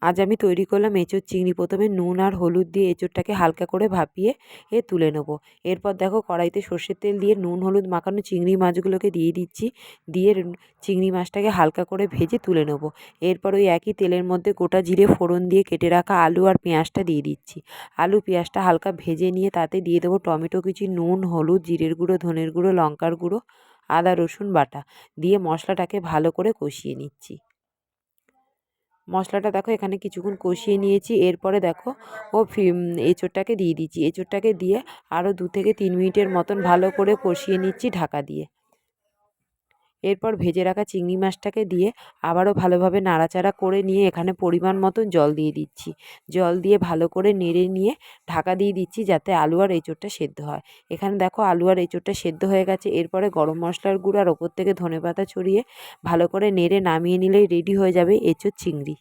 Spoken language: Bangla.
আজ আমি তৈরি করলাম এঁচোড় চিংড়ি। প্রথমে নুন আর হলুদ দিয়ে এঁচোড়টাকে হালকা করে ভাপিয়ে তুলে নেব। এরপর দেখো কড়াইতে সর্ষের তেল দিয়ে নুন হলুদ মাখানো চিংড়ি মাছগুলোকে দিয়ে দিচ্ছি। দিয়ে চিংড়ি মাছটাকে হালকা করে ভেজে তুলে নেব। এরপর ওই একই তেলের মধ্যে গোটা জিরে ফোড়ন দিয়ে কেটে রাখা আলু আর পেঁয়াজটা দিয়ে দিচ্ছি। আলু পেঁয়াজটা হালকা ভেজে নিয়ে তাতে দিয়ে দেবো টমেটো কুচি, নুন হলুদ, জিরের গুঁড়ো, ধনের গুঁড়ো, লঙ্কার গুঁড়ো, আদা রসুন বাটা দিয়ে মশলাটাকে ভালো করে কষিয়ে নিচ্ছি। মশলাটা দেখো এখানে কিছুক্ষণ কষিয়ে নিয়েছি। এরপরে দেখো এঁচোড়টাকে দিয়ে দিচ্ছি। এঁচোড়টাকে দিয়ে আরও 2 থেকে 3 মিনিটের মতন ভালো করে কষিয়ে নিচ্ছি ঢাকা দিয়ে। এরপর ভেজে রাখা চিংড়ি মাছটাকে দিয়ে আবারও ভালোভাবে নাড়াচাড়া করে নিয়ে এখানে পরিমাণ মতন জল দিয়ে দিচ্ছি। জল দিয়ে ভালো করে নেড়ে নিয়ে ঢাকা দিয়ে দিচ্ছি যাতে আলু আর এঁচোড়টা সেদ্ধ হয়। এখানে দেখো আলু আর এঁচোড়টা সেদ্ধ হয়ে গেছে। এরপরে গরম মশলার গুঁড়ো আর ওপর থেকে ধনেপাতা ছড়িয়ে ভালো করে নেড়ে নামিয়ে নিলেই রেডি হয়ে যাবে এঁচোড় চিংড়ি।